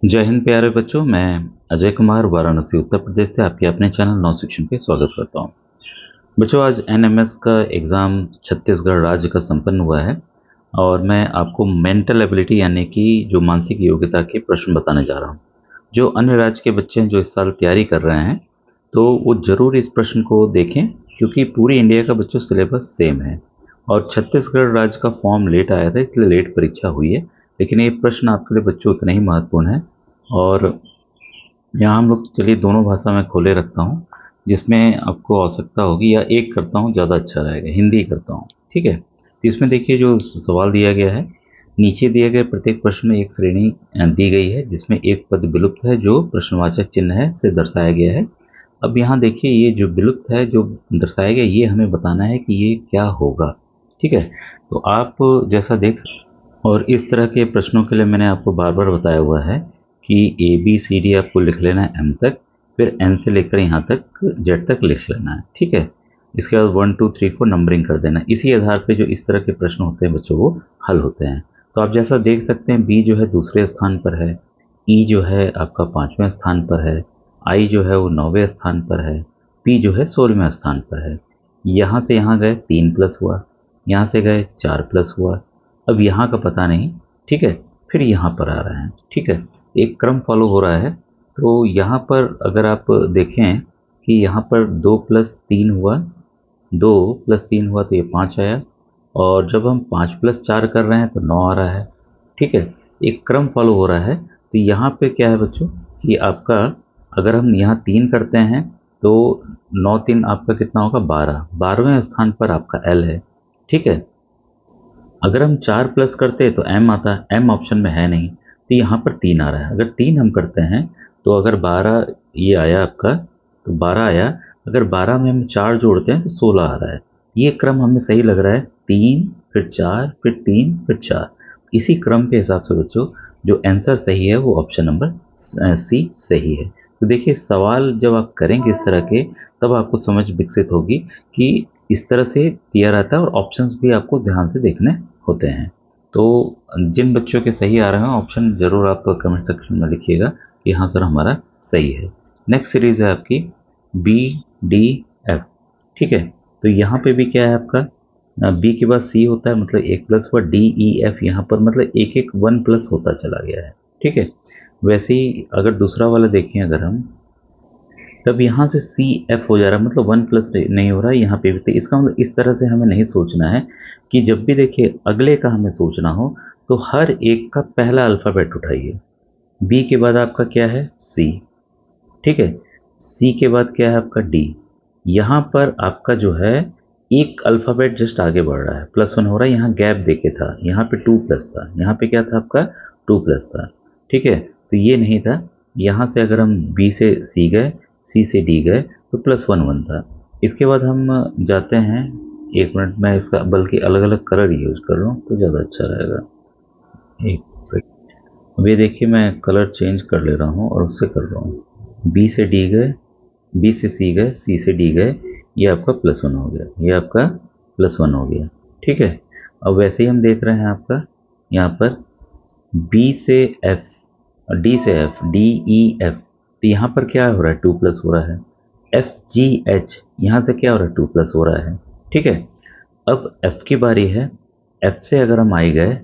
जय हिंद प्यारे बच्चों। मैं अजय कुमार वाराणसी उत्तर प्रदेश से आपके अपने चैनल नौ शिक्षण पे स्वागत करता हूँ। बच्चों, आज एनएमएस का एग्ज़ाम छत्तीसगढ़ राज्य का संपन्न हुआ है और मैं आपको मेंटल एबिलिटी यानी कि जो मानसिक योग्यता के प्रश्न बताने जा रहा हूँ। जो अन्य राज्य के बच्चे हैं जो इस साल तैयारी कर रहे हैं तो वो ज़रूर इस प्रश्न को देखें, क्योंकि पूरी इंडिया का बच्चों सिलेबस सेम है और छत्तीसगढ़ राज्य का फॉर्म लेट आया था, इसलिए लेट परीक्षा हुई है। लेकिन ये प्रश्न आपके लिए बच्चों उतना ही महत्वपूर्ण है और यहाँ हम लोग चलिए दोनों भाषा में खोले रखता हूँ, जिसमें आपको आवश्यकता होगी, या एक करता हूँ ज़्यादा अच्छा रहेगा, हिंदी करता हूँ, ठीक है। तो इसमें देखिए जो सवाल दिया गया है, नीचे दिए गए प्रत्येक प्रश्न में एक श्रेणी दी गई है जिसमें एक पद विलुप्त है जो प्रश्नवाचक चिन्ह है से दर्शाया गया है। अब यहाँ देखिए ये जो विलुप्त है जो दर्शाया गया, ये हमें बताना है कि ये क्या होगा, ठीक है। तो आप जैसा देख और इस तरह के प्रश्नों के लिए मैंने आपको बार बार बताया हुआ है कि ए बी सी डी आपको लिख लेना है एम तक, फिर एन से लेकर यहाँ तक जेड तक लिख लेना है, ठीक है। इसके बाद 1 2 3 4 नंबरिंग कर देना। इसी आधार पे जो इस तरह के प्रश्न होते हैं बच्चों वो हल होते हैं। तो आप जैसा देख सकते हैं, बी जो है दूसरे स्थान पर है, ई जो है आपका 5वें स्थान पर है, आई जो है वो 9वें स्थान पर है, पी जो है 16वें स्थान पर है। यहाँ से यहाँ गए 3 प्लस हुआ, यहाँ से गए 4 प्लस हुआ, अब यहाँ का पता नहीं, ठीक है। फिर यहाँ पर आ रहे हैं, ठीक है। एक क्रम फॉलो हो रहा है। तो यहाँ पर अगर आप देखें कि यहाँ पर 2 प्लस 3 हुआ, 2 प्लस 3 हुआ तो ये 5 आया, और जब हम 5 प्लस 4 कर रहे हैं तो 9 आ रहा है, ठीक है। एक क्रम फॉलो हो रहा है। तो यहाँ पे क्या है बच्चों कि आपका अगर हम यहाँ 3 करते हैं तो 9 3 आपका कितना होगा 12, 12वें स्थान पर आपका एल है, ठीक है। अगर हम 4 प्लस करते हैं तो एम आता है, एम ऑप्शन में है नहीं, तो यहाँ पर 3 आ रहा है। अगर 3 हम करते हैं तो अगर 12 ये आया आपका, तो 12 आया। अगर 12 में हम 4 जोड़ते हैं तो 16 आ रहा है। ये क्रम हमें सही लग रहा है, 3 फिर 4 फिर 3 फिर 4। इसी क्रम के हिसाब से बच्चों जो आंसर सही है वो ऑप्शन नंबर सी सही है। तो देखिए सवाल जब आप करेंगे इस तरह के, तब आपको समझ विकसित होगी कि इस तरह से दिया रहता है और ऑप्शंस भी आपको ध्यान से देखने होते हैं। तो जिन बच्चों के सही आ रहे हैं ऑप्शन ज़रूर आप कमेंट सेक्शन में लिखिएगा कि हाँ सर हमारा सही है। नेक्स्ट सीरीज़ है आपकी बी डी एफ, ठीक है। तो यहाँ पे भी क्या है आपका बी के बाद सी होता है, मतलब 1 प्लस हुआ, डी ई एफ यहाँ पर मतलब एक एक 1 प्लस होता चला गया है, ठीक है। वैसे ही अगर दूसरा वाला देखें अगर हम, तब यहाँ से सी एफ हो जा रहा है, मतलब 1 प्लस नहीं हो रहा है यहाँ पे भी। तो इसका मतलब इस तरह से हमें नहीं सोचना है कि जब भी देखिए अगले का हमें सोचना हो तो हर एक का पहला अल्फ़ाबेट उठाइए। बी के बाद आपका क्या है सी, ठीक है। सी के बाद क्या है आपका डी। यहाँ पर आपका जो है एक अल्फ़ाबेट जस्ट आगे बढ़ रहा है, +1 हो रहा है। यहाँ गैप देके था, यहाँ पे 2 प्लस था, यहाँ पे क्या था आपका 2 प्लस था, ठीक है। तो ये नहीं था। यहाँ से अगर हम बी से सी गए, सी से डी गए तो +1 1 था। इसके बाद हम जाते हैं, एक मिनट में इसका बल्कि अलग अलग कलर यूज कर लूँ तो ज़्यादा अच्छा रहेगा। एक सेकंड, अब ये देखिए मैं कलर चेंज कर ले रहा हूँ और उससे कर रहा हूँ। बी से डी गए, बी से सी गए, सी से डी गए, ये आपका +1 हो गया, ये आपका +1 हो गया, ठीक है। अब वैसे ही हम देख रहे हैं आपका यहाँ पर बी से एफ, डी से एफ, डी ई एफ, तो यहाँ पर क्या हो रहा है 2 प्लस हो रहा है। एफ जी एच, यहाँ से क्या हो रहा है 2 प्लस हो रहा है, ठीक है। अब एफ की बारी है, एफ से अगर हम आई गए,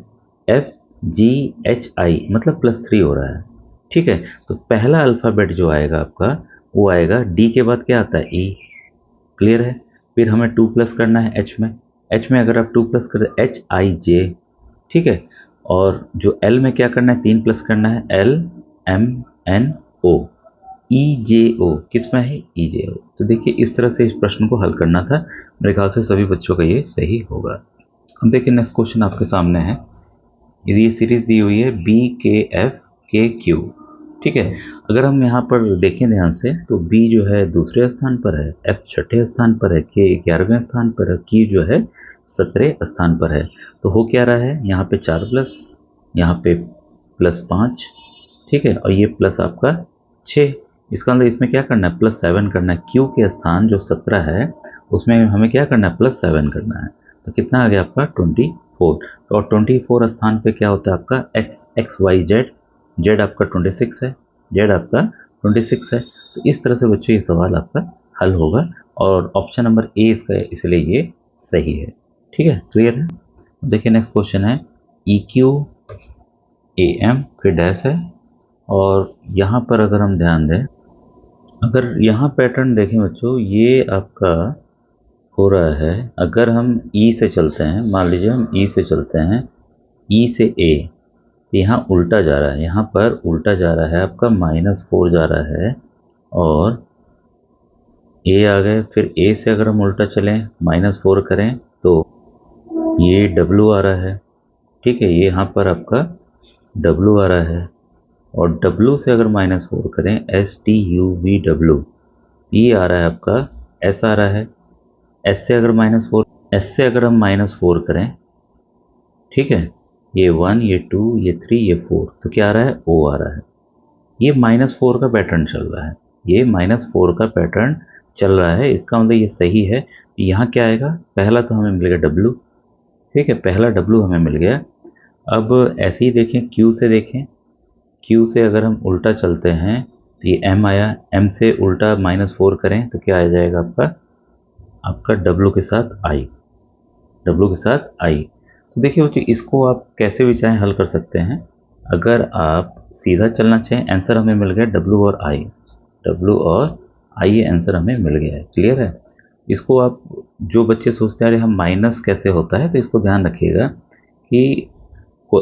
एफ जी एच आई मतलब +3 हो रहा है, ठीक है। तो पहला अल्फ़ाबेट जो आएगा आपका वो आएगा डी के बाद क्या आता है ई, क्लियर है। फिर हमें 2 प्लस करना है एच में, एच में अगर आप 2 प्लस कर एच आई जे, ठीक है। और जो एल में क्या करना है 3 प्लस करना है एल एम एन ओ, ई जे ओ किस में है ई जे ओ। तो देखिए इस तरह से इस प्रश्न को हल करना था। मेरे ख्याल से सभी बच्चों का ये सही होगा। अब देखिए नेक्स्ट क्वेश्चन आपके सामने है, ये सीरीज दी हुई है बी के एफ के क्यू, ठीक है। अगर हम यहाँ पर देखें ध्यान से तो बी जो है दूसरे स्थान पर है, एफ छठे स्थान पर है, के 11वें स्थान पर है, क्यू जो है 17 स्थान पर है। तो हो क्या रहा है, यहाँ पे 4 प्लस, यहाँ पे +5, ठीक है, और ये प्लस आपका 6। इसका मतलब इसमें क्या करना है +7 करना है। क्यू के स्थान जो 17 है उसमें हमें क्या करना है +7 करना है। तो कितना आ गया आपका 24, और 24 स्थान पे क्या होता है आपका एक्स वाई जेड, जेड आपका 26 है, जेड आपका 26 है। तो इस तरह से बच्चों ये सवाल आपका हल होगा और ऑप्शन नंबर ए इसका है, इसलिए ये सही है। ठीक है, क्लियर है। देखिए नेक्स्ट क्वेश्चन है ई क्यू ए एम फिर डैश है और यहाँ पर अगर हम ध्यान दें, अगर यहाँ पैटर्न देखें बच्चों, ये आपका हो रहा है, अगर हम ई से चलते हैं, मान लीजिए हम ई से चलते हैं, ई से ए, यहाँ उल्टा जा रहा है, यहाँ पर उल्टा जा रहा है आपका -4 जा रहा है और ए आ गए, फिर ए से अगर हम उल्टा चलें -4 करें तो ये डब्लू आ रहा है। ठीक है, ये यहाँ पर आपका डब्लू आ रहा है और डब्लू से अगर -4 करें STUVW, ये आ रहा है आपका एस आ रहा है। एस से अगर हम -4 करें, ठीक है, ये 1 ये 2 ये 3 ये 4, तो क्या आ रहा है, ओ आ रहा है। ये -4 का पैटर्न चल रहा है, ये -4 का पैटर्न चल रहा है, इसका मतलब ये सही है। यहाँ क्या आएगा, पहला तो हमें मिलेगा डब्लू, ठीक है, पहला डब्लू हमें मिल गया। अब ऐसे ही देखें, क्यू से देखें, क्यू से अगर हम उल्टा चलते हैं तो ये एम आया, एम से उल्टा -4 करें तो क्या आ जाएगा आपका डब्लू के साथ आई, डब्लू के साथ आई। तो देखिए बच्चों, इसको आप कैसे भी चाहें हल कर सकते हैं। अगर आप सीधा चलना चाहें, आंसर हमें मिल गया डब्लू और आई, डब्लू और आई, ये आंसर हमें मिल गया है। क्लियर है। इसको आप, जो बच्चे सोचते हैं अरे हम माइनस कैसे होता है, तो इसको ध्यान रखिएगा कि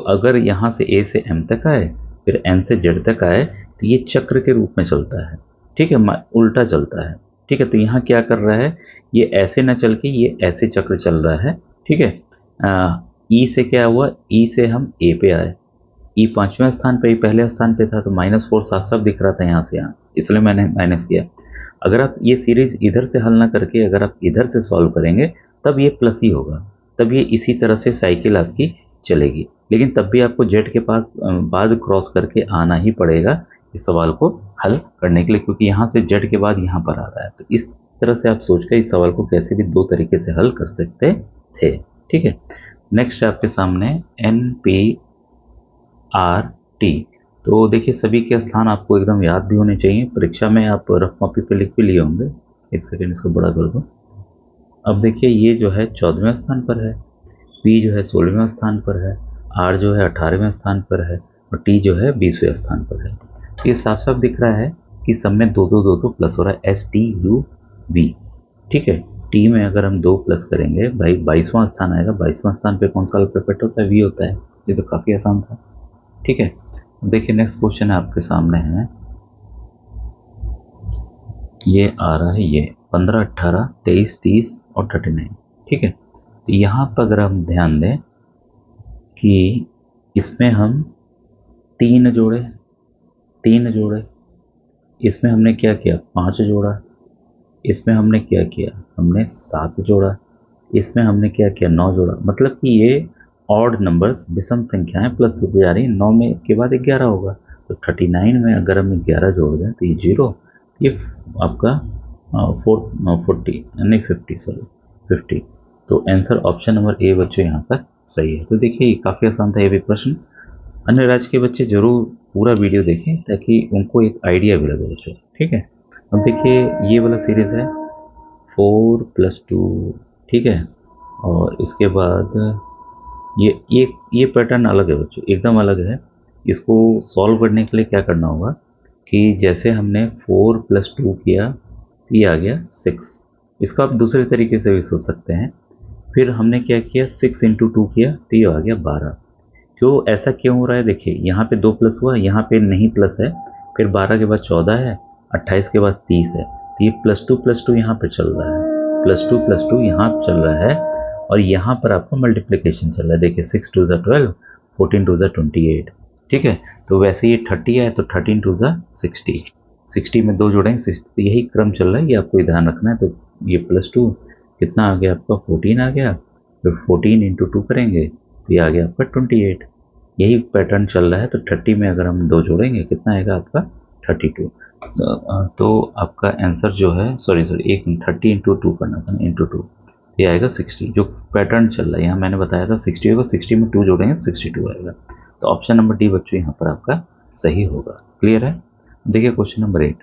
अगर यहाँ से ए से एम तक आए फिर एन से जेड तक आए तो ये चक्र के रूप में चलता है। ठीक है, उल्टा चलता है। ठीक है, तो यहाँ क्या कर रहा है, ये ऐसे ना चल के ये ऐसे चक्र चल रहा है। ठीक है, ई से क्या हुआ, ई से हम ए पे आए, ई 5वें स्थान पे, पहले स्थान पे था, तो -4 साफ साफ दिख रहा था यहाँ से यहाँ, इसलिए मैंने माइनस किया। अगर आप ये सीरीज इधर से हल ना करके अगर आप इधर से सॉल्व करेंगे तब ये प्लस ही होगा, तब ये इसी तरह से साइकिल आपकी चलेगी। लेकिन तब भी आपको जेड के पास बाद क्रॉस करके आना ही पड़ेगा इस सवाल को हल करने के लिए, क्योंकि यहाँ से जेड के बाद यहाँ पर आ रहा है। तो इस तरह से आप सोचकर इस सवाल को कैसे भी दो तरीके से हल कर सकते थे। ठीक है, नेक्स्ट है आपके सामने NPRT। तो देखिए, सभी के स्थान आपको एकदम याद भी होने चाहिए, परीक्षा में आप रफ कॉपी पे लिख भी लिए होंगे। एक सेकेंड, इसको बड़ा कर दो। अब देखिए, ये जो है 14वें स्थान पर है, P जो है 16वें स्थान पर है, R जो है 18वें स्थान पर है और T जो है 20वें स्थान पर है। तो ये साफ साफ दिख रहा है कि सब में दो दो दो दो प्लस हो रहा है, STUV। ठीक है, T में अगर हम 2 प्लस करेंगे भाई 22वां स्थान आएगा, 22वां स्थान पे कौन सा अल्फाबेट होता है, V होता है। ये तो काफ़ी आसान था। ठीक है, देखिए नेक्स्ट क्वेश्चन है आपके सामने है, ये आ रहा है, ये 15, 18, 23, 30 और 39। ठीक है, तो यहाँ पर अगर हम ध्यान दें कि इसमें हम 3 जोड़े, इसमें हमने क्या किया, 5 जोड़ा, इसमें हमने क्या किया, हमने 7 जोड़ा, इसमें हमने क्या किया, 9 जोड़ा। मतलब कि ये ऑड नंबर्स, विषम संख्याएं प्लस होती जा रही हैं। 9 में के बाद 11 होगा, तो 39 में अगर हम 11 जोड़ दें तो ये 0, ये आपका 50। तो आंसर ऑप्शन नंबर ए बच्चों यहाँ पर सही है। तो देखिए, ये काफ़ी आसान था ये भी प्रश्न। अन्य राज्य के बच्चे जरूर पूरा वीडियो देखें ताकि उनको एक आइडिया भी लगे बच्चों। ठीक है, अब देखिए ये वाला सीरीज़ है 4 + 2। ठीक है, और इसके बाद ये पैटर्न अलग है बच्चों, एकदम अलग है। इसको सॉल्व करने के लिए क्या करना होगा कि जैसे हमने 4 + 2 किया तो ये आ गया 6। इसको आप दूसरे तरीके से भी सोच सकते हैं। फिर हमने क्या किया, 6 × 2 किया तो ये आ गया 12। क्यों, ऐसा क्यों हो रहा है, देखिए यहाँ पे 2 प्लस हुआ, यहाँ पे नहीं प्लस है, फिर 12 के बाद 14 है, 28 के बाद 30 है, तो ये +2 यहाँ पे चल रहा है, +2 यहाँ चल रहा है और यहाँ पर आपको मल्टीप्लिकेशन चल रहा है। देखिए 6 × 2 = 12, 14 × 2 = 28। ठीक है, तो वैसे ये 30 है तो 13 × 2 = 60, 60 में 2 जोड़ेंगे 60, तो यही क्रम चल रहा है, ये आपको ध्यान रखना है। तो ये +2 कितना आ गया आपका, 14 आ गया, फिर 14 × 2 करेंगे तो ये आ गया आपका 28। यही पैटर्न चल रहा है। तो 30 में अगर हम 2 जोड़ेंगे कितना आएगा आपका 32। तो आपका आंसर जो है, सॉरी 30 × 2 करना था, × 2, ये आएगा 60। जो पैटर्न चल रहा है यहाँ मैंने बताया था 60 होगा, 60 में 2 जोड़ेंगे 62 आएगा। तो ऑप्शन नंबर डी बच्चों यहाँ पर आपका सही होगा। क्लियर है? देखिए क्वेश्चन नंबर 8,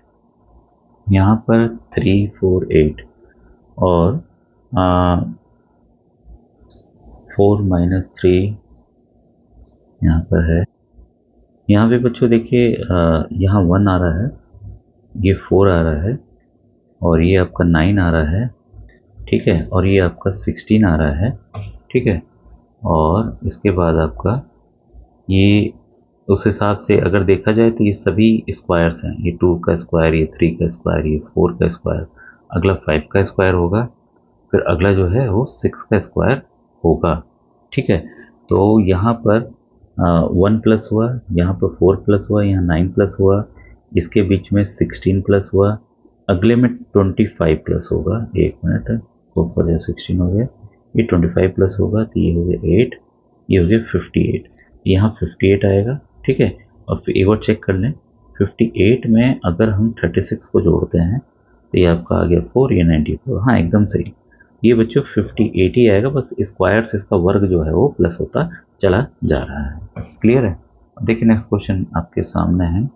यहाँ पर 3, 4, 8 और 4 - 3 यहाँ पर है। यहाँ पे बच्चों देखिए यहाँ 1 आ रहा है, ये 4 आ रहा है और ये आपका 9 आ रहा है, ठीक है, और ये आपका 16 आ रहा है, ठीक है, और इसके बाद आपका ये उस हिसाब से अगर देखा जाए तो ये सभी स्क्वायर्स हैं, ये 2 का स्क्वायर, ये 3 का स्क्वायर, ये 4 का स्क्वायर, अगला 5 का स्क्वायर होगा, फिर अगला जो है वो 6 का स्क्वायर होगा, ठीक है। तो यहाँ पर 1 प्लस हुआ, यहाँ पर 4 प्लस हुआ, यहाँ 9 प्लस हुआ, इसके बीच में 16 प्लस हुआ, अगले में 25 प्लस होगा। 1 मिनट, 4 4 16 हो गया, ये 25 प्लस होगा तो ये हो गया 8, ये हो गया 58, यहाँ 58 आएगा, ठीक है। और फिर एक और चेक कर लें, 58 में अगर हम 36 को जोड़ते हैं तो ये आपका आ गया 4, ये 94, हाँ एकदम सही। ये बच्चों 58 ही आएगा, बस स्क्वायर से इसका वर्ग जो है वो प्लस होता चला जा रहा है। क्लियर है? देखिए नेक्स्ट क्वेश्चन आपके सामने है,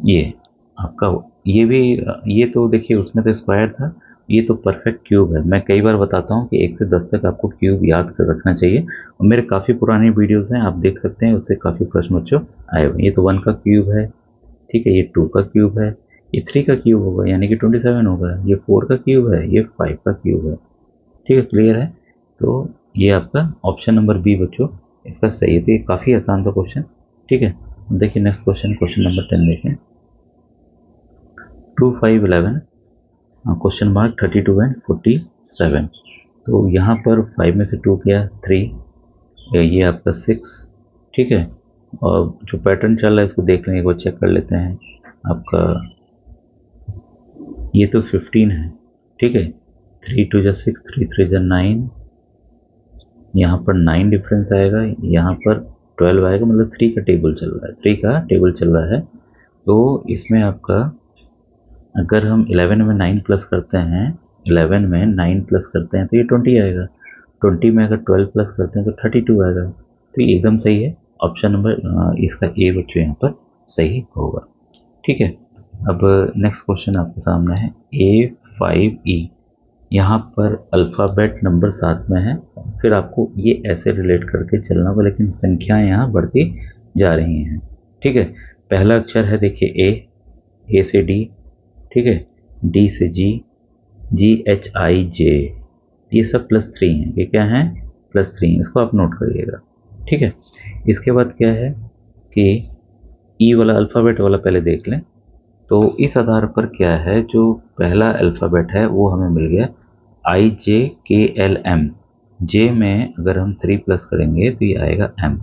ये आपका ये भी, ये तो देखिए उसमें तो स्क्वायर था, ये तो परफेक्ट क्यूब है। मैं कई बार बताता हूँ कि 1 से 10 तक आपको क्यूब याद कर रखना चाहिए, और मेरे काफ़ी पुराने वीडियोस हैं, आप देख सकते हैं, उससे काफ़ी प्रश्न बच्चों आए हुए। ये तो 1 का क्यूब है, ठीक है, ये 2 का क्यूब है, ये 3 का क्यूब होगा यानी कि 27 होगा, ये 4 का क्यूब है, ये 5 का क्यूब है, ठीक है। क्लियर है? तो ये आपका ऑप्शन नंबर बी बच्चों इसका सही है। तो ये काफ़ी आसान था क्वेश्चन, ठीक है। देखिए नेक्स्ट क्वेश्चन, क्वेश्चन नंबर 10 देखें, 2, 5, 11 क्वेश्चन मार्क 32 एंड 47। तो यहाँ पर 5 में से 2 गया 3, ये आपका 6, ठीक है। और जो पैटर्न चल रहा है इसको देख लेंगे, एक बार चेक कर लेते हैं। आपका ये तो 15 है, ठीक है, 3 2 जा 6, 3 3 जा 9, यहाँ पर 9 डिफरेंस आएगा, यहाँ पर 12 आएगा, मतलब 3 का टेबल चल रहा है, 3 का टेबल चल रहा है। तो इसमें आपका अगर हम 11 में 9 प्लस करते हैं, 11 में 9 प्लस करते हैं तो ये 20 आएगा, 20 में अगर 12 प्लस करते हैं तो 32 आएगा। तो ये एकदम सही है, ऑप्शन नंबर इसका ए बच्चों यहाँ पर सही होगा, ठीक है। अब नेक्स्ट क्वेश्चन आपके सामने है A5E, यहाँ पर अल्फ़ाबेट नंबर साथ में है, फिर आपको ये ऐसे रिलेट करके चलना होगा, लेकिन संख्याएँ यहाँ बढ़ती जा रही हैं, ठीक है। पहला अक्षर है देखिए ए से डी, ठीक है, डी से जी, GHI J, ये सब +3 हैं, ये क्या है +3, इसको आप नोट करिएगा, ठीक है। इसके बाद क्या है कि ई वाला अल्फ़ाबेट वाला पहले देख लें। तो इस आधार पर क्या है, जो पहला अल्फ़ाबेट है वो हमें मिल गया IJKLM, जे में अगर हम 3 प्लस करेंगे तो ये आएगा M।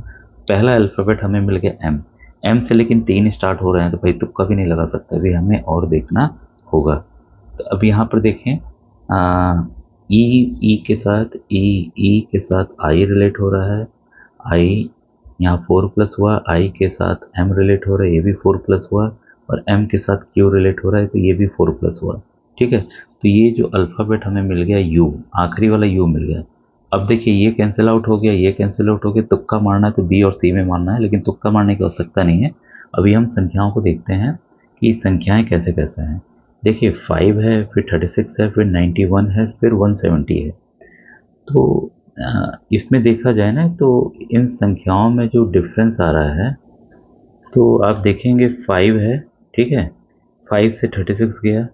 पहला अल्फ़ाबेट हमें मिल गया M से लेकिन 3 स्टार्ट हो रहे हैं तो भाई तुक्का भी नहीं लगा सकता, अभी हमें और देखना होगा। तो अब यहाँ पर देखें, ई के साथ ई के साथ I रिलेट हो रहा है, I यहाँ 4 प्लस हुआ, I के साथ M रिलेट हो रहा है, ये भी 4 प्लस हुआ, और M के साथ Q रिलेट हो रहा है तो ये भी 4 प्लस हुआ, ठीक है। तो ये जो अल्फ़ाबेट हमें मिल गया U, आखिरी वाला U मिल गया। अब देखिए ये कैंसिल आउट हो गया, ये कैंसिल आउट हो गया, तुक्का मारना है तो B और C में मारना है, लेकिन तुक्का मारने की आवश्यकता नहीं है। अभी हम संख्याओं को देखते हैं कि संख्याएं कैसे कैसे हैं। देखिए 5 है, फिर 36 है, फिर 91 है, फिर 170 है। तो इसमें देखा जाए ना तो इन संख्याओं में जो डिफरेंस आ रहा है, तो आप देखेंगे 5 है, ठीक है, 5 से 36 गया,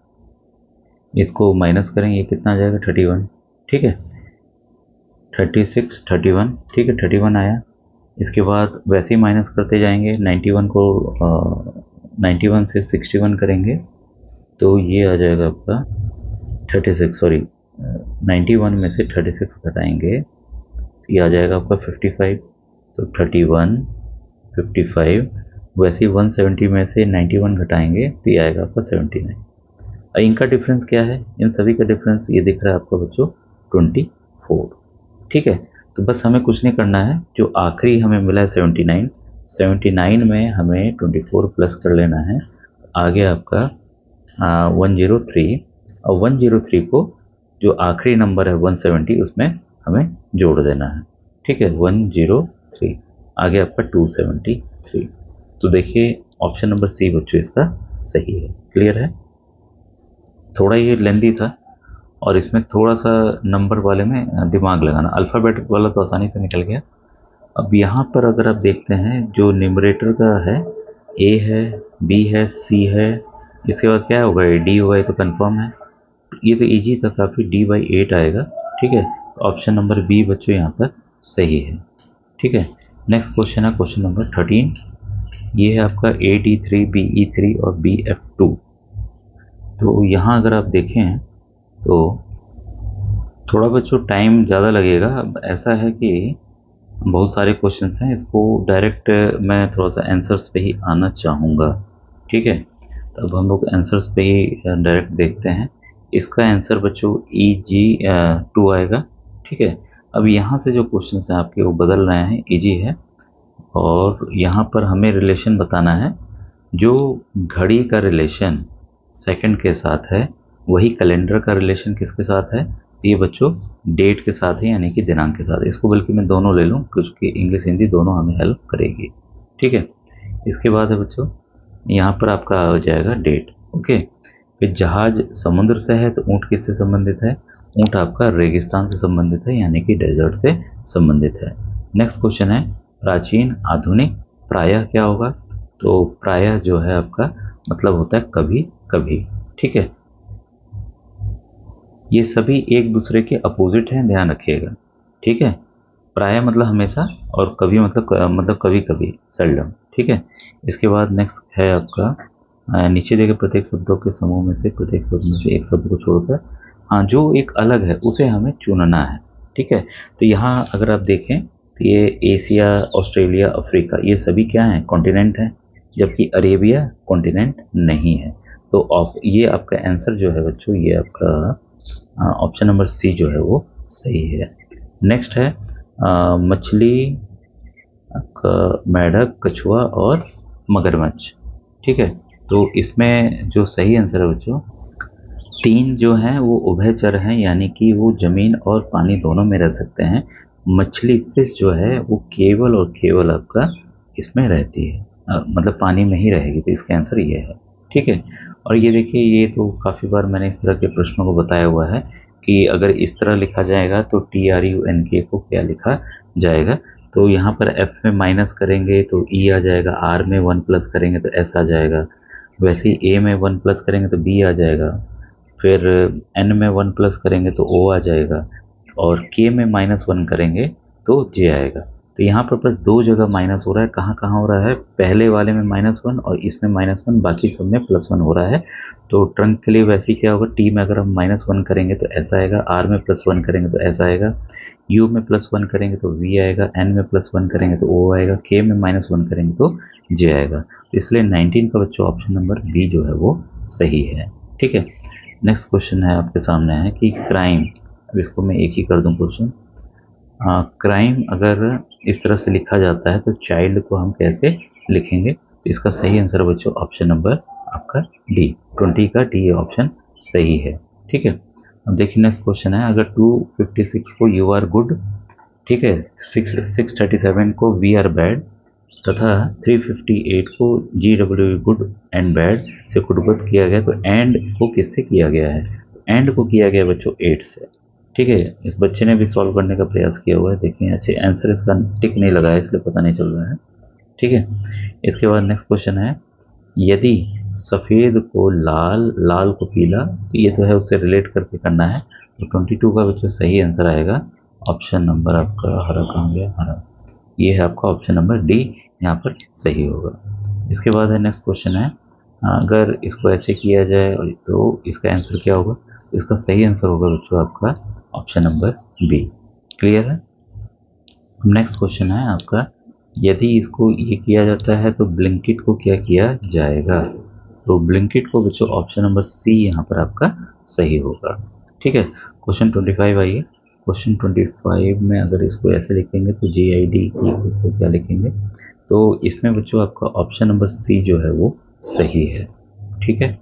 इसको माइनस करेंगे, कितना आ जाएगा 31, ठीक है, 36 31, ठीक है, 31 आया। इसके बाद वैसे ही माइनस करते जाएंगे, 91 को 91 से 61 करेंगे तो ये आ जाएगा आपका 36, सॉरी 91 में से 36 घटाएंगे तो ये आ जाएगा आपका 55, तो 31 55, वैसे ही 170 में से 91 घटाएंगे तो ये आएगा आपका 79। इनका डिफरेंस क्या है, इन सभी का डिफरेंस ये दिख रहा है आपका बच्चों 24, ठीक है। तो बस हमें कुछ नहीं करना है, जो आखिरी हमें मिला है 79 में हमें 24 प्लस कर लेना है, आगे आपका 103, और 103 को जो आखिरी नंबर है 170 उसमें हमें जोड़ देना है, ठीक है, 103, आगे आपका 273। तो देखिए ऑप्शन नंबर सी बच्चों इसका सही है। क्लियर है? थोड़ा ये लेंदी था और इसमें थोड़ा सा नंबर वाले में दिमाग लगाना, अल्फ़ाबेटिक वाला तो आसानी से निकल गया। अब यहाँ पर अगर आप देखते हैं जो न्यूमरेटर का है, ए है, बी है, सी है, इसके बाद क्या होगा, डी होगा, ये तो कंफर्म है। ये तो इजी था काफ़ी, D/8 आएगा। ठीक है, तो ऑप्शन नंबर बी बच्चों यहाँ पर सही है। ठीक है, नेक्स्ट क्वेश्चन है क्वेश्चन नंबर 13। ये है आपका AD3, BE3 और BF2। तो यहाँ अगर आप देखें तो थोड़ा बच्चों टाइम ज़्यादा लगेगा। अब ऐसा है कि बहुत सारे क्वेश्चंस हैं, इसको डायरेक्ट मैं थोड़ा सा आंसर्स पे ही आना चाहूँगा। ठीक है, तो अब हम लोग आंसर्स पे ही डायरेक्ट देखते हैं। इसका आंसर बच्चों EG2 आएगा। ठीक है, अब यहाँ से जो क्वेश्चंस हैं आपके वो बदल रहे हैं, इजी है। और यहाँ पर हमें रिलेशन बताना है, जो घड़ी का रिलेशन सेकंड के साथ है वही कैलेंडर का रिलेशन किसके साथ है, तो ये बच्चों डेट के साथ है, यानी कि दिनांक के साथ। इसको बल्कि मैं दोनों ले लूँ क्योंकि इंग्लिश हिंदी दोनों हमें हेल्प करेगी। ठीक है, इसके बाद है बच्चों यहाँ पर आपका आ जाएगा डेट। ओके, फिर जहाज समुद्र से है तो ऊँट किससे संबंधित है, ऊँट आपका रेगिस्तान से संबंधित है, यानी कि डेजर्ट से संबंधित है। नेक्स्ट क्वेश्चन है प्राचीन आधुनिक प्रायः क्या होगा, तो प्रायः जो है आपका मतलब होता है कभी कभी। ठीक है, ये सभी एक दूसरे के अपोजिट हैं, ध्यान रखिएगा। ठीक है, प्रायः मतलब हमेशा और कभी मतलब कभी कभी, सेल्डम। ठीक है, इसके बाद नेक्स्ट है आपका नीचे दिए गए प्रत्येक शब्दों के समूह में से प्रत्येक शब्द में से एक शब्द को छोड़कर हाँ जो एक अलग है उसे हमें चुनना है। ठीक है, तो यहाँ अगर आप देखें तो ये एशिया, ऑस्ट्रेलिया, अफ्रीका, ये सभी क्या हैं, कॉन्टिनेंट हैं, जबकि अरेबिया कॉन्टिनेंट नहीं है। तो ये आपका आंसर जो है बच्चों, ये आपका ऑप्शन नंबर सी जो है वो सही है। नेक्स्ट है मछली, मेढक, कछुआ और मगरमच्छ। ठीक है, तो इसमें जो सही आंसर है बच्चों, 3 जो हैं वो उभयचर हैं, यानी कि वो ज़मीन और पानी दोनों में रह सकते हैं। मछली फिश जो है वो केवल और केवल आपका इसमें रहती है, मतलब पानी में ही रहेगी, तो इसका आंसर ये है। ठीक है, और ये देखिए ये तो काफ़ी बार मैंने इस तरह के प्रश्नों को बताया हुआ है कि अगर इस तरह लिखा जाएगा तो TRUNK को क्या लिखा जाएगा, तो यहाँ पर F में माइनस करेंगे तो E आ जाएगा, R में 1 प्लस करेंगे तो S आ जाएगा, वैसे ही A में 1 प्लस करेंगे तो B आ जाएगा, फिर N में 1 प्लस करेंगे तो O आ जाएगा, और K में -1 करेंगे तो J आएगा। तो यहाँ पर बस 2 जगह माइनस हो रहा है, कहाँ कहाँ हो रहा है, पहले वाले में -1 और इसमें -1, बाकी सब में +1 हो रहा है। तो ट्रंक के लिए वैसे ही क्या होगा, T में अगर हम -1 करेंगे तो ऐसा आएगा, R में +1 करेंगे तो ऐसा आएगा, U में +1 करेंगे तो V आएगा, N में +1 करेंगे तो O आएगा, K में -1 करेंगे तो J आएगा। तो इसलिए 19 का बच्चों ऑप्शन नंबर बी जो है वो सही है। ठीक है, नेक्स्ट क्वेश्चन है आपके सामने है कि क्राइम, अब इसको मैं एक ही कर दूं क्वेश्चन, क्राइम अगर इस तरह से लिखा जाता है तो चाइल्ड को हम कैसे लिखेंगे, तो इसका सही आंसर बच्चों ऑप्शन नंबर आपका डी, 20 का डी ऑप्शन सही है। ठीक है, अब देखिए नेक्स्ट क्वेश्चन है, अगर 256 को यू आर गुड, ठीक है, 637 को वी आर बैड तथा 358 को GW गुड एंड बैड से कुटबद्ध किया गया, तो एंड को किससे किया गया है, तो एंड को किया गया बच्चों 8 से। ठीक है, इस बच्चे ने भी सॉल्व करने का प्रयास किया हुआ है, देखिए अच्छे आंसर इसका टिक नहीं लगाया इसलिए पता नहीं चल रहा है। ठीक है, इसके बाद नेक्स्ट क्वेश्चन है, यदि सफ़ेद को लाल, लाल को पीला, तो ये तो है उससे रिलेट करके करना है, तो 22 का बच्चों सही आंसर आएगा ऑप्शन नंबर आपका, हरा कहाँ गया, हरा, ये है आपका ऑप्शन नंबर डी यहाँ पर सही होगा। इसके बाद है नेक्स्ट क्वेश्चन है, अगर इसको ऐसे किया जाए तो इसका आंसर क्या होगा, तो इसका सही आंसर होगा बच्चों आपका ऑप्शन नंबर बी। क्लियर है। नेक्स्ट क्वेश्चन है आपका, यदि इसको ये किया जाता है तो ब्लिंकिट को क्या किया जाएगा, तो ब्लिंकिट को बच्चों ऑप्शन नंबर सी यहाँ पर आपका सही होगा। ठीक है, क्वेश्चन 25 आइए, क्वेश्चन 25 में अगर इसको ऐसे लिखेंगे तो GID को क्या लिखेंगे, तो इसमें बच्चों आपका ऑप्शन नंबर सी जो है वो सही है। ठीक है,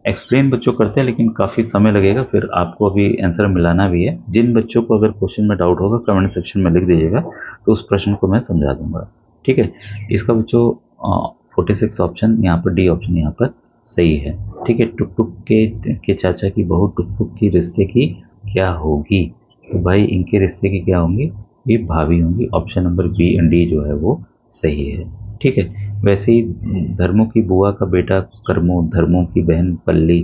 एक्सप्लेन बच्चों करते हैं लेकिन काफ़ी समय लगेगा, फिर आपको अभी आंसर मिलाना भी है। जिन बच्चों को अगर क्वेश्चन में डाउट होगा कमेंट सेक्शन में लिख दीजिएगा, तो उस प्रश्न को मैं समझा दूंगा। ठीक है, इसका बच्चों 46 ऑप्शन यहाँ पर, डी ऑप्शन यहाँ पर सही है। ठीक है, टुक टुक के चाचा की बहू टुक टुक की रिश्ते की क्या होगी? तो भाई इनके रिश्ते की क्या होंगी? ये भाभी होंगी। Option number B and D जो है वो सही है। ठीक है, वैसे ही धर्मों की बुआ का बेटा कर्मो, धर्मों की बहन पल्ली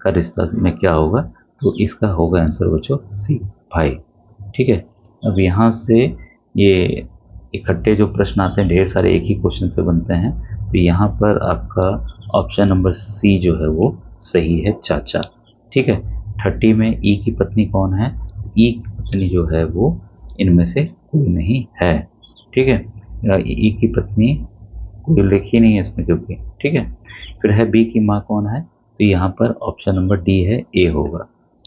का रिश्ता में क्या होगा? तो इसका होगा आंसर बच्चों सी, भाई। ठीक है, अब यहाँ से ये इकट्ठे जो प्रश्न आते हैं ढेर सारे एक ही क्वेश्चन से बनते हैं, तो यहाँ पर आपका ऑप्शन नंबर सी जो है वो सही है, चाचा। ठीक है, 30 में ई की पत्नी कौन है? ई की पत्नी जो है वो इनमें से कोई नहीं है। ठीक है, ई की पत्नी कोई लिखी नहीं है इसमें क्योंकि। ठीक है, फिर है बी की माँ कौन है? तो यहाँ पर ऑप्शन नंबर डी है, ए होगा।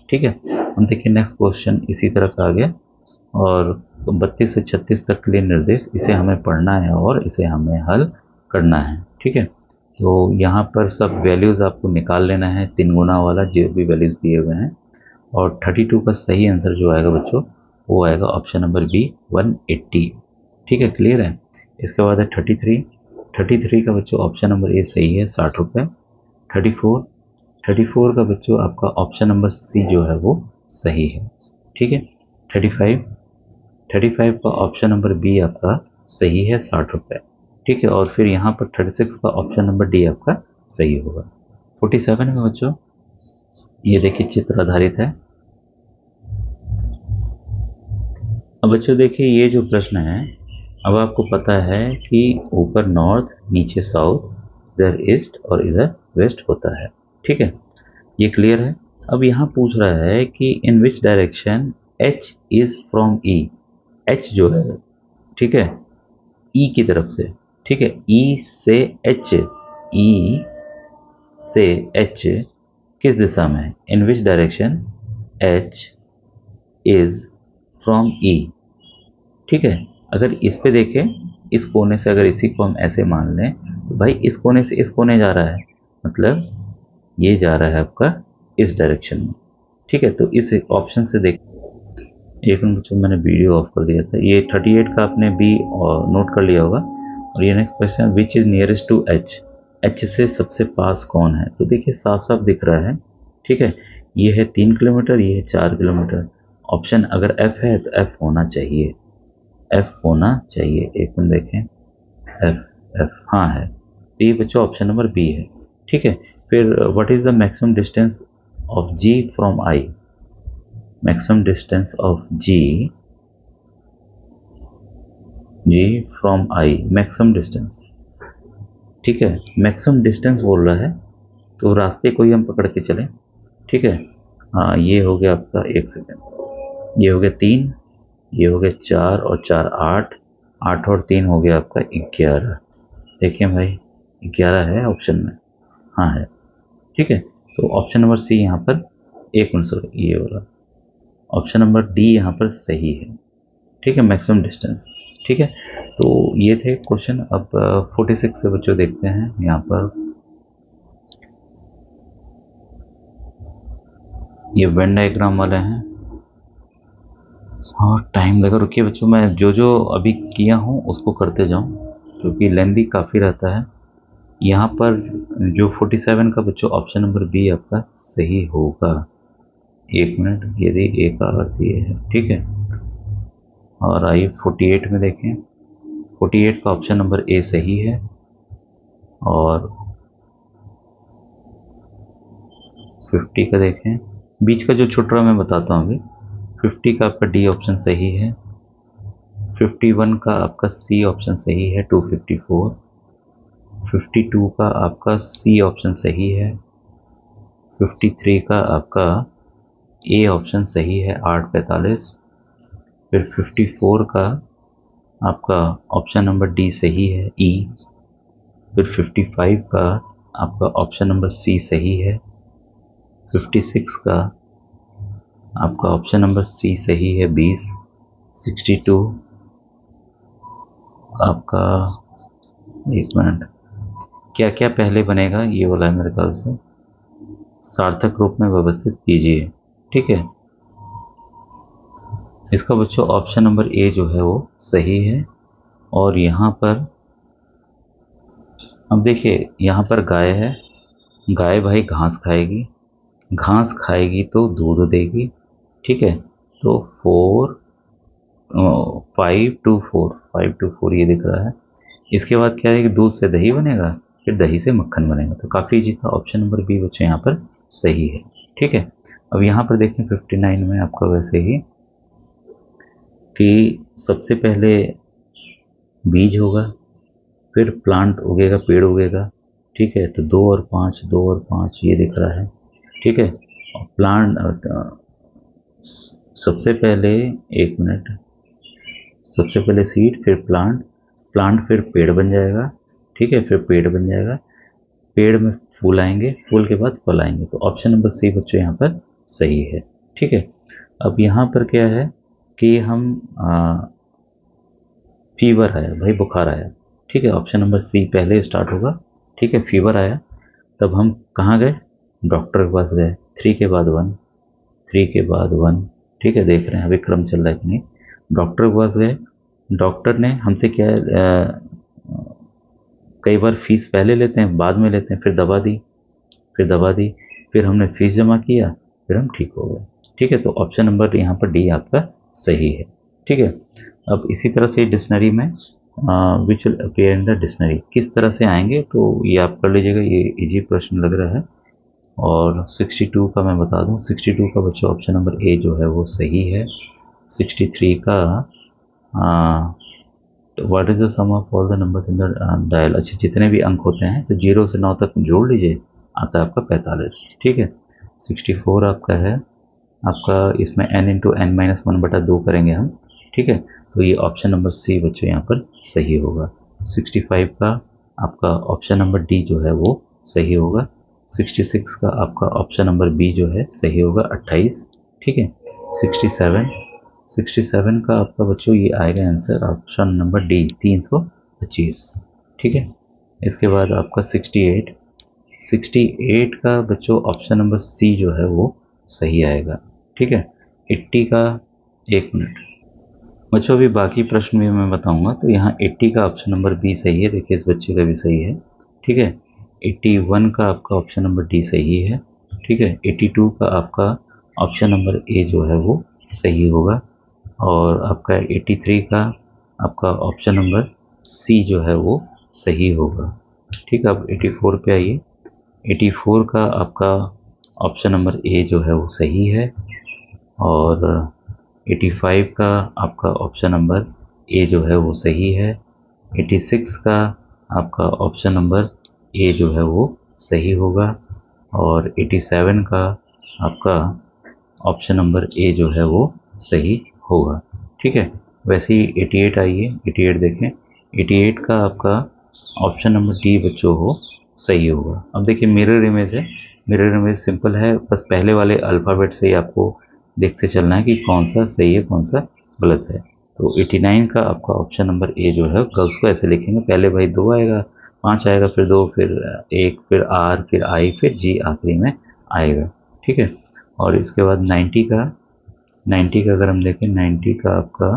ठीक है, हम देखिए नेक्स्ट क्वेश्चन इसी तरह का आ गया, और 32 से 36 तक के लिए निर्देश, इसे हमें पढ़ना है और इसे हमें हल करना है। ठीक है, तो यहाँ पर सब वैल्यूज़ आपको निकाल लेना है, 3 गुना वाला जो भी वैल्यूज़ दिए हुए हैं, और 32 का सही आंसर जो आएगा बच्चों वो आएगा ऑप्शन नंबर बी, 180। ठीक है, क्लियर है। इसके बाद है 33 का बच्चों ऑप्शन नंबर ए सही है, 60 रुपये। 34 का बच्चों आपका ऑप्शन नंबर सी जो है वो सही है। ठीक है, 35 का ऑप्शन नंबर बी आपका सही है, 60 रुपये। ठीक है, और फिर यहाँ पर 36 का ऑप्शन नंबर डी आपका सही होगा। 47 में बच्चों ये देखिए चित्र आधारित है। अब बच्चों देखिए ये जो प्रश्न है, अब आपको पता है कि ऊपर नॉर्थ, नीचे साउथ, इधर ईस्ट और इधर वेस्ट होता है। ठीक है, ये क्लियर है। अब यहाँ पूछ रहा है कि in which direction H is from E. H जो है, ठीक है, ई की तरफ से। ठीक है, ई से एच, ई से एच किस दिशा में है? In which direction H is from E. ठीक है, अगर इस पे देखें, इस कोने से अगर इसी को हम ऐसे मान लें, तो भाई इस कोने से इस कोने जा रहा है, मतलब ये जा रहा है आपका इस डायरेक्शन में। ठीक है, तो इस ऑप्शन से देख, एक मिनट बच्चों मैंने वीडियो ऑफ कर दिया था। ये 38 का आपने बी नोट कर लिया होगा। और ये next question, which is nearest to H. H से सबसे पास कौन है? तो देखिए साफ साफ दिख रहा है। ठीक है, ये है 3 किलोमीटर, ये है 4 किलोमीटर। ऑप्शन अगर एफ है तो एफ होना चाहिए, एफ होना चाहिए। एक मिनट देखें, एफ हाँ है, तो ये बच्चों ऑप्शन नंबर बी है। ठीक है, फिर what is the maximum distance of G from I. Maximum distance of G from I, maximum distance. ठीक है, मैक्सिमम डिस्टेंस बोल रहा है, तो रास्ते को ही हम पकड़ के चलें। ठीक है, हाँ ये हो गया आपका, एक सेकेंड, ये हो गया 3, ये हो गया 4 और 4 8, 8 और 3 हो गया आपका 11। देखिए भाई 11 है ऑप्शन में, हाँ है। ठीक है, तो ऑप्शन नंबर सी यहाँ पर, एक मिनट सर, ये वाला ऑप्शन नंबर डी यहाँ पर सही है। ठीक है, मैक्सिमम डिस्टेंस। ठीक है, तो ये थे क्वेश्चन। अब 46 से बच्चों देखते हैं यहाँ पर, ये वेन डायग्राम वाले हैं। हाँ टाइम लगा, रुकिए बच्चों, मैं जो जो अभी किया हूँ उसको करते जाऊँ क्योंकि लेंदी काफ़ी रहता है। यहाँ पर जो 47 का बच्चों ऑप्शन नंबर बी आपका सही होगा। एक मिनट, यदि ए का अर्थ ये है। ठीक है, और आइए 48 में देखें, 48 का ऑप्शन नंबर ए सही है, और 50 का देखें, बीच का जो छुट रहा मैं बताता हूँ अभी। 50 का आपका डी ऑप्शन सही है, 51 का आपका सी ऑप्शन सही है, 254। 52 का आपका सी ऑप्शन सही है, 53 का आपका ए ऑप्शन सही है, 845। फिर 54 का आपका ऑप्शन नंबर डी सही है, ई। फिर 55 का आपका ऑप्शन नंबर सी सही है, 56 का आपका ऑप्शन नंबर सी सही है, 20। 62 आपका, एक मिनट, क्या क्या पहले बनेगा ये वाला है मेरे ख्याल से, सार्थक रूप में व्यवस्थित कीजिए। ठीक है, इसका बच्चों ऑप्शन नंबर ए जो है वो सही है। और यहाँ पर अब देखिए यहाँ पर गाय है, गाय भाई घास खाएगी, घास खाएगी तो दूध देगी, ठीक है। तो 5 टू 4 ये दिख रहा है। इसके बाद क्या है कि दूध से दही बनेगा, फिर दही से मक्खन बनेगा। तो काफ़ी इजी था, ऑप्शन नंबर बी बच्चे यहाँ पर सही है, ठीक है। अब यहाँ पर देखें 59 में आपका वैसे ही कि सबसे पहले बीज होगा, फिर प्लांट उगेगा, पेड़ उगेगा, ठीक है। तो 2 और 5 ये दिख रहा है, ठीक है। और प्लांट सबसे पहले, एक मिनट, सबसे पहले सीड, फिर प्लांट, प्लांट फिर पेड़ बन जाएगा, ठीक है। फिर पेड़ बन जाएगा, पेड़ में फूल आएंगे, फूल के बाद फल आएंगे। तो ऑप्शन नंबर सी बच्चों यहाँ पर सही है, ठीक है। अब यहाँ पर क्या है कि हम फीवर आया भाई, बुखार आया, ठीक है। ऑप्शन नंबर सी पहले स्टार्ट होगा, ठीक है। फीवर आया, तब हम कहाँ गए, डॉक्टर के पास गए। 3 के बाद 1, 3 के बाद 1, ठीक है। देख रहे हैं अभी क्रम चल रहा है कि नहीं। डॉक्टर के पास गए, डॉक्टर ने हमसे क्या कई बार फीस पहले लेते हैं, बाद में लेते हैं, फिर दवा दी, फिर दवा दी, फिर हमने फीस जमा किया, फिर हम ठीक हो गए, ठीक है। तो ऑप्शन नंबर यहाँ पर डी आपका सही है, ठीक है। अब इसी तरह से डिक्शनरी में which will appear in the dictionary किस तरह से आएंगे, तो ये आप कर लीजिएगा, ये इजी प्रश्न लग रहा है। और 62 का मैं बता दूं, 62 का बच्चा ऑप्शन नंबर ए जो है वो सही है। 63 का what is the sum of all the numbers in the dial, अच्छा जितने भी अंक होते हैं तो 0 से 9 तक जोड़ लीजिए, आता है आपका 45, ठीक है। 64 आपका है, आपका इसमें n इंटू एन माइनस 1/2 करेंगे हम, ठीक है। तो ये ऑप्शन नंबर सी बच्चों यहाँ पर सही होगा। 65 का आपका ऑप्शन नंबर डी जो है वो सही होगा। 66 का आपका ऑप्शन नंबर बी जो है सही होगा, 28, ठीक है। 67 का आपका बच्चों ये आएगा आंसर ऑप्शन नंबर डी, 325, ठीक है। इसके बाद आपका 68 का बच्चों ऑप्शन नंबर सी जो है वो सही आएगा, ठीक है। 80 का, एक मिनट बच्चों अभी बाकी प्रश्न भी मैं बताऊंगा। तो यहाँ 80 का ऑप्शन नंबर बी सही है, देखिए इस बच्चे का भी सही है, ठीक है। 81 का आपका ऑप्शन नंबर डी सही है, ठीक है। 82 का आपका ऑप्शन नंबर ए जो है वो सही होगा। और आपका 83 का आपका ऑप्शन नंबर सी जो है वो सही होगा, ठीक है। अब 84 पे आइए। 84 का आपका ऑप्शन नंबर ए जो है वो सही है। और 85 का आपका ऑप्शन नंबर ए जो है वो सही है। 86 का आपका ऑप्शन नंबर ए जो है वो सही होगा। और 87 का आपका ऑप्शन नंबर ए जो है वो सही होगा, ठीक है। वैसे ही 88 आइए, 88 देखें। 88 का आपका ऑप्शन नंबर डी बच्चों हो सही होगा। अब देखिए मिरर इमेज है, मिरर इमेज सिंपल है, बस पहले वाले अल्फ़ाबेट से ही आपको देखते चलना है कि कौन सा सही है कौन सा गलत है। तो 89 का आपका ऑप्शन नंबर ए जो है, गर्ल्स को ऐसे लिखेंगे, पहले भाई 2 आएगा, 5 आएगा, फिर 2, फिर 1, फिर आर, फिर आई, फिर जी आखिरी में आएगा, ठीक है। और इसके बाद 90 का अगर हम देखें, 90 का आपका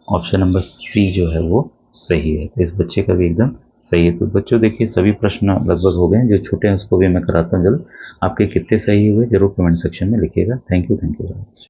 ऑप्शन नंबर सी जो है वो सही है। तो इस बच्चे का भी एकदम सही है। तो बच्चों देखिए सभी प्रश्न लगभग हो गए, जो छोटे हैं उसको भी मैं कराता हूँ जल्द। आपके कितने सही हुए जरूर कमेंट सेक्शन में लिखिएगा। Thank you very much.